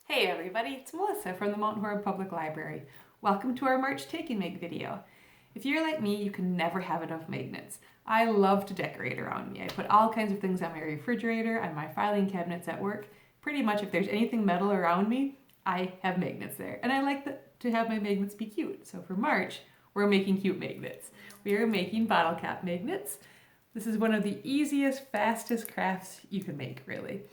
Hey everybody, it's Melissa from the Mount Horeb Public Library. Welcome to our March Take and Make video. If you're like me, you can never have enough magnets. I love to decorate around me. I put all kinds of things on my refrigerator, on my filing cabinets at work. Pretty much if there's anything metal around me, I have magnets there. And I like to have my magnets be cute. So for March, we're making cute magnets. We are making bottle cap magnets. This is one of the easiest, fastest crafts you can make, really.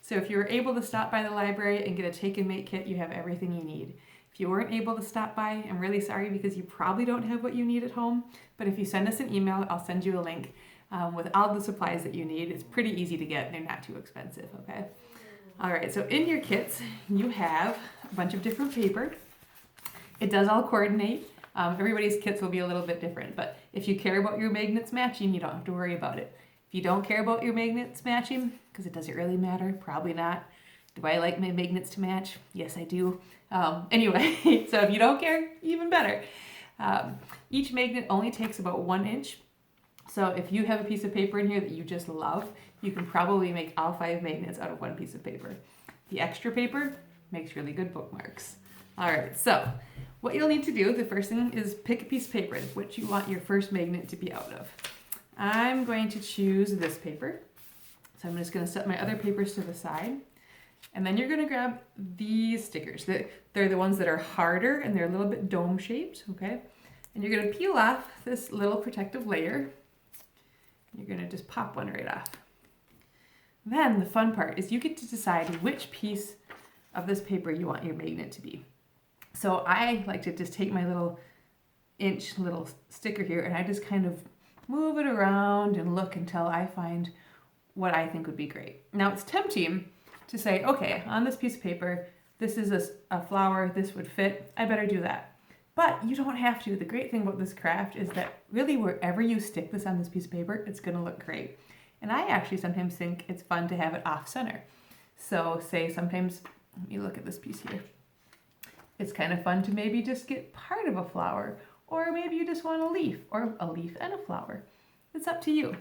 So if you were able to stop by the library and get a take and make kit, you have everything you need. If you weren't able to stop by, I'm really sorry because you probably don't have what you need at home. But if you send us an email, I'll send you a link with all the supplies that you need. It's pretty easy to get and they're not too expensive, okay? All right, so in your kits, you have a bunch of different paper. It does all coordinate. Everybody's kits will be a little bit different, but if you care about your magnets matching, you don't have to worry about it. If you don't care about your magnets matching, because it doesn't really matter, probably not. Do I like my magnets to match? Yes, I do. Anyway, so if you don't care, even better. Each magnet only takes about 1 inch. So if you have a piece of paper in here that you just love, you can probably make all 5 magnets out of 1 piece of paper. The extra paper makes really good bookmarks. All right, so what you'll need to do, the first thing is pick a piece of paper which you want your first magnet to be out of. I'm going to choose this paper. So I'm just going to set my other papers to the side. And then you're going to grab these stickers. They're the ones that are harder and they're a little bit dome shaped, okay? And you're going to peel off this little protective layer. You're going to just pop one right off. Then the fun part is you get to decide which piece of this paper you want your magnet to be. So I like to just take my little sticker here and I just kind of move it around and look until I find what I think would be great. Now it's tempting to say, okay, on this piece of paper, this is a flower, this would fit, I better do that. But you don't have to. The great thing about this craft is that really wherever you stick this on this piece of paper, it's gonna look great. And I actually sometimes think it's fun to have it off center. So say sometimes, let me look at this piece here. It's kind of fun to maybe just get part of a flower, or maybe you just want a leaf, or a leaf and a flower. It's up to you.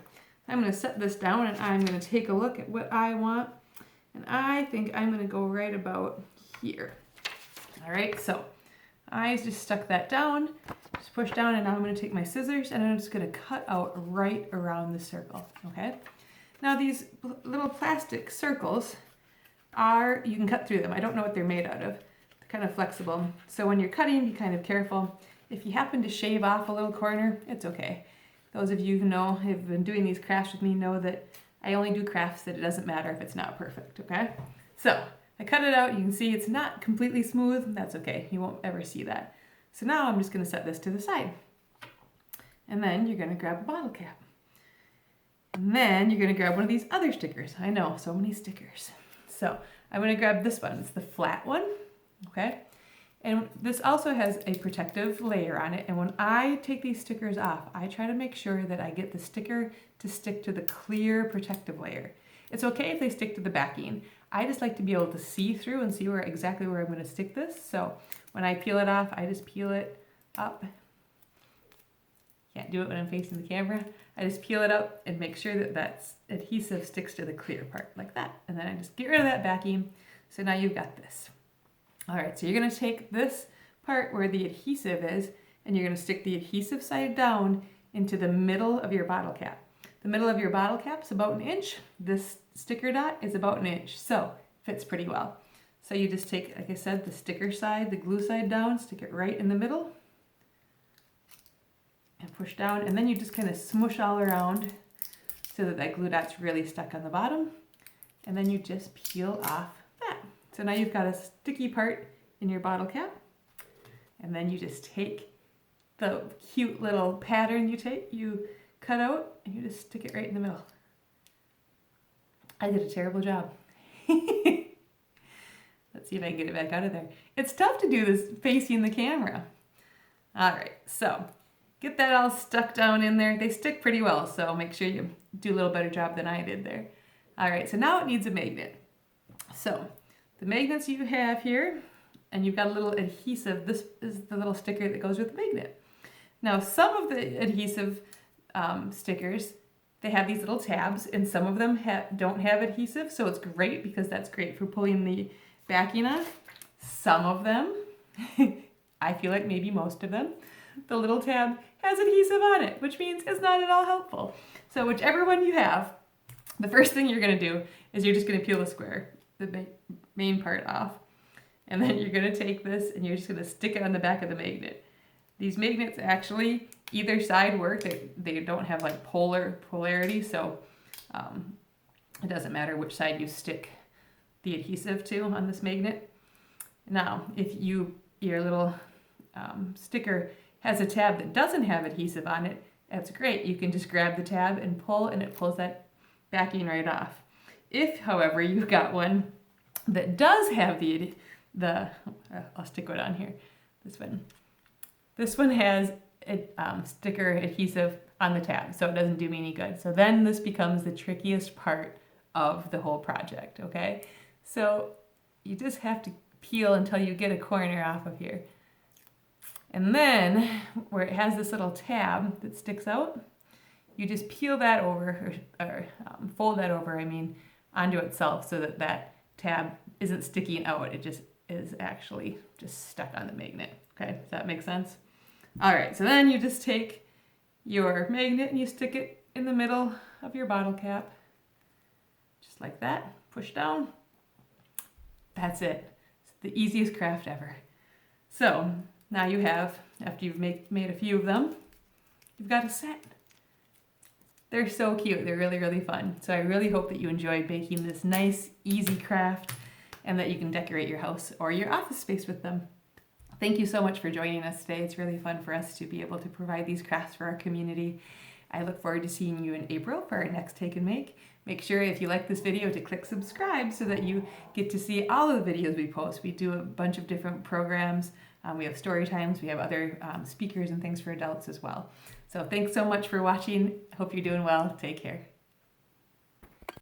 I'm going to set this down and I'm going to take a look at what I want. And I think I'm going to go right about here. All right, so I just stuck that down, just push down, and now I'm going to take my scissors and I'm just going to cut out right around the circle, okay? Now these little plastic circles you can cut through them. I don't know what they're made out of. They're kind of flexible. So when you're cutting, be kind of careful. If you happen to shave off a little corner, it's okay. Those of you who know, have been doing these crafts with me, know that I only do crafts that it doesn't matter if it's not perfect, okay? So I cut it out. You can see it's not completely smooth. That's okay. You won't ever see that. So now I'm just going to set this to the side. And then you're going to grab a bottle cap. And then you're going to grab one of these other stickers. I know, so many stickers. So I'm going to grab this one. It's the flat one, okay? And this also has a protective layer on it. And when I take these stickers off, I try to make sure that I get the sticker to stick to the clear protective layer. It's okay if they stick to the backing. I just like to be able to see through and see exactly where I'm going to stick this. So when I peel it off, I just peel it up. Can't do it when I'm facing the camera. I just peel it up and make sure that that adhesive sticks to the clear part like that. And then I just get rid of that backing. So now you've got this. All right, so you're going to take this part where the adhesive is and you're going to stick the adhesive side down into the middle of your bottle cap. The middle of your bottle cap is about 1 inch. This sticker dot is about 1 inch, so fits pretty well. So you just take, like I said, the sticker side, the glue side down, stick it right in the middle and push down, and then you just kind of smush all around so that that glue dot's really stuck on the bottom, and then you just peel off that. So now you've got a sticky part in your bottle cap, and then you just take the cute little pattern you cut out, and you just stick it right in the middle. I did a terrible job. Let's see if I can get it back out of there. It's tough to do this facing the camera. All right, so get that all stuck down in there. They stick pretty well, so make sure you do a little better job than I did there. All right, so now it needs a magnet. So the magnets you have here, and you've got a little adhesive. This is the little sticker that goes with the magnet. Now, some of the adhesive stickers, they have these little tabs, and some of them don't have adhesive, so it's great because that's great for pulling the backing off. Some of them, I feel like maybe most of them, the little tab has adhesive on it, which means it's not at all helpful. So whichever one you have, the first thing you're gonna do is you're just gonna peel the square, the main part off. And then you're gonna take this and you're just gonna stick it on the back of the magnet. These magnets actually, either side work. They don't have like polarity, so it doesn't matter which side you stick the adhesive to on this magnet. Now, if your little sticker has a tab that doesn't have adhesive on it, that's great. You can just grab the tab and pull, and it pulls that backing right off. If, however, you've got one that does have I'll stick it on here, this one. This one has a sticker adhesive on the tab, so it doesn't do me any good. So then this becomes the trickiest part of the whole project, okay? So you just have to peel until you get a corner off of here. And then where it has this little tab that sticks out, you just peel that over, or fold that over, onto itself so that that tab isn't sticking out. It just is actually just stuck on the magnet. Okay, does that make sense? All right, so then you just take your magnet and you stick it in the middle of your bottle cap. Just like that, push down. That's it. It's the easiest craft ever. So now you have, after you've made a few of them, you've got a set. They're so cute. They're really, really fun. So I really hope that you enjoyed making this nice, easy craft and that you can decorate your house or your office space with them. Thank you so much for joining us today. It's really fun for us to be able to provide these crafts for our community. I look forward to seeing you in April for our next Take and Make. Make sure if you like this video to click subscribe so that you get to see all of the videos we post. We do a bunch of different programs. We have story times. We have other speakers and things for adults as well. So thanks so much for watching. Hope you're doing well. Take care.